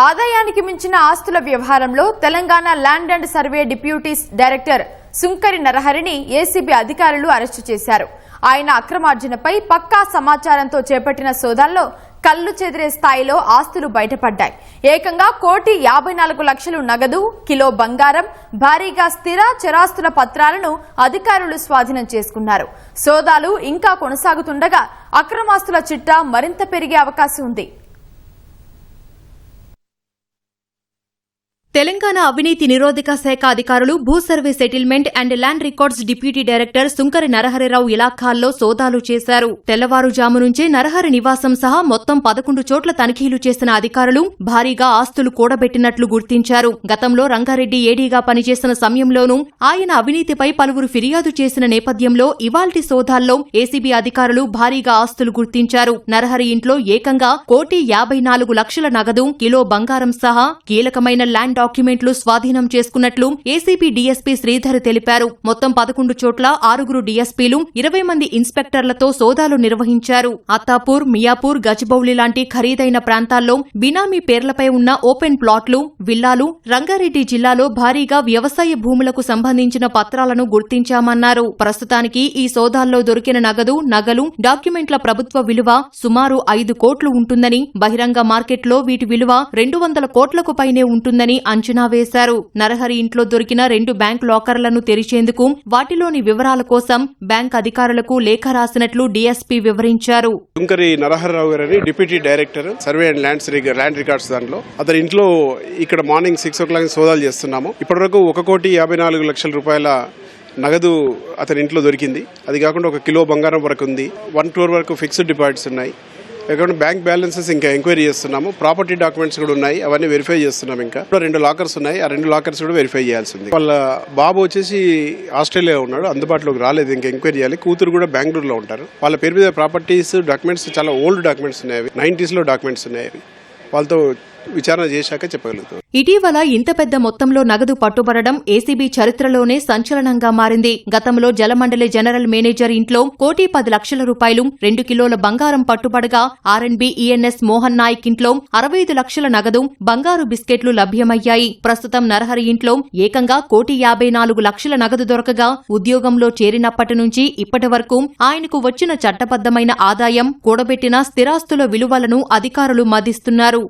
ఆదాయానికి మించిన ఆస్తుల వ్యవహారంలో Telangana land and survey deputy director Sunkari నరహరిని ACB అధికారులు అరెస్టు చేశారు. ఆయన అక్రమార్జనపై పక్కా సమాచారంతో చేపట్టిన సోదాల్లో కళ్లు చెదిరే స్థాయిలో ఆస్తులు బయటపడ్డాయి. ఏకంగా 1,54,00,000 నగదు, కిలో బంగారం, భారీగా స్థిర చరాస్తుల పత్రాలను అధికారులు స్వాధీనం చేసుకున్నారు. సోదాలు ఇంకా కొనసాగుతుండగా అక్రమాస్తుల చిట్టా మరింత పెరిగే అవకాశం ఉంది. తెలంగాణ అవినీతి నిరోధక శాఖ అధికారులు భూ survey settlement and land records deputy director సుంకరి నరహరిరావు ఇలాఖాల్లో సోదాలు చేశారు. తెల్లవారుజాము నుంచే నరహరి నివాసం సహా మొత్తం 11 చోట్ల తనిఖీలు చేసిన అధికారులు భారీగా ఆస్తులు కూడబెట్టినట్లు గుర్తించారు. గతంలో రంగారెడ్డి ఏడీగా పనిచేసిన సమయంలోనూ ఆయన అవినీతిపై పలువురు ఫిర్యాదు చేసిన నేపథ్యంలో ఇవాల్టి సోదాల్లో ఏసీబీ అధికారులు భారీగా ఆస్తులు గుర్తించారు. నరహరి ఇంట్లో ఏకంగా 1,54,00,000 నగదు, కిలో బంగారం సహా కీలకమైన ల్యాండ్ డాక్యుమెంట్లు స్వాధీనం చేసుకున్నట్లు ఏసీబీ డీఎస్పీ శ్రీధర్ తెలిపారు. మొత్తం 11 చోట్ల 6 డీఎస్పీలు, 20 మంది ఇన్స్పెక్టర్లతో సోదాలు నిర్వహించారు. అత్తాపూర్, మియాపూర్, గచ్చిబౌలి లాంటి ఖరీదైన ప్రాంతాల్లో బినామీ పేర్లపై ఉన్న ఓపెన్ ప్లాట్లు, విల్లాలు, రంగారెడ్డి జిల్లాలో భారీగా వ్యవసాయ భూములకు సంబంధించిన పత్రాలను గుర్తించామన్నారు. ప్రస్తుతానికి ఈ సోదాల్లో దొరికిన నగదు, నగలు, డాక్యుమెంట్ల ప్రభుత్వ విలువ సుమారు 5 కోట్లు ఉంటుందని, బహిరంగ మార్కెట్లో వీటి విలువ 200 కోట్లకు పైనే ఉంటుందని అంచనా వేశారు. నరహరి ఇంట్లో దొరికిన 2 బ్యాంక్ లాకర్లను తెరిచేందుకు వాటిలోని వివరాల కోసం బ్యాంక్ అధికారులకు లేఖ రాసినట్లు డీఎస్పీ వివరించారు. సుంకరి నరహరిరావు గారని deputy director survey and land records దాంట్లో అతని ఇంట్లో ఇక్కడ మార్నింగ్ 6 o'clock సోదాలు చేస్తున్నాము. ఇప్పటివరకు 1,54,00,000 రూపాయల నగదు అతని ఇంట్లో దొరికింది. అది కాకుండా 1 కిలో బంగారం వరకు ఉంది. 1 crore వరకు ఫిక్స్డ్ డిపాజిట్స్ ఉన్నాయి. అకౌంట్ బ్యాంక్ బ్యాలెన్సెస్ ఇంకా ఎంక్వైరీ చేస్తున్నాము. ప్రాపర్టీ డాక్యుమెంట్స్ కూడా ఉన్నాయి, అవన్నీ వెరిఫై చేస్తున్నాం. ఇంకా 2 లాకర్స్ ఉన్నాయి, ఆ 2 లాకర్స్ కూడా వెరిఫై చేయాల్సి ఉంది. వాళ్ళ బాబు వచ్చేసి ఆస్ట్రేలియా ఉన్నాడు, అందుబాటులోకి రాలేదు, ఇంకా ఎంక్వైరీ చేయాలి. కూతురు కూడా బెంగళూరులో ఉంటారు. వాళ్ళ పేరు మీద ప్రాపర్టీస్ డాక్యుమెంట్స్ చాలా ఓల్డ్ డాక్యుమెంట్స్ ఉన్నాయి, 90s డాక్యుమెంట్స్ ఉన్నాయి. వాళ్ళతో విచారణ చేశాక చెప్పగలుగుతాం. ఇటీవల ఇంత పెద్ద మొత్తంలో నగదు పట్టుబడడం ఏసీబీ చరిత్రలోనే సంచలనంగా మారింది. గతంలో జలమండలి జనరల్ మేనేజర్ ఇంట్లో 1,10,00,000 రూపాయలు, 2 కిలోల బంగారం పట్టుబడగా ఆర్ఎండ్బీ ఈఎన్ఎస్ మోహన్ నాయక్ ఇంట్లో 65,00,000 నగదు, బంగారు బిస్కెట్లు లభ్యమయ్యాయి. ప్రస్తుతం నరహరి ఇంట్లో ఏకంగా 1,54,00,000 నగదు దొరకగా ఉద్యోగంలో చేరినప్పటి నుంచి ఇప్పటి వరకు ఆయనకు వచ్చిన చట్టబద్దమైన ఆదాయం, కూడబెట్టిన స్థిరాస్తుల విలువలను అధికారులు మదిస్తున్నారు.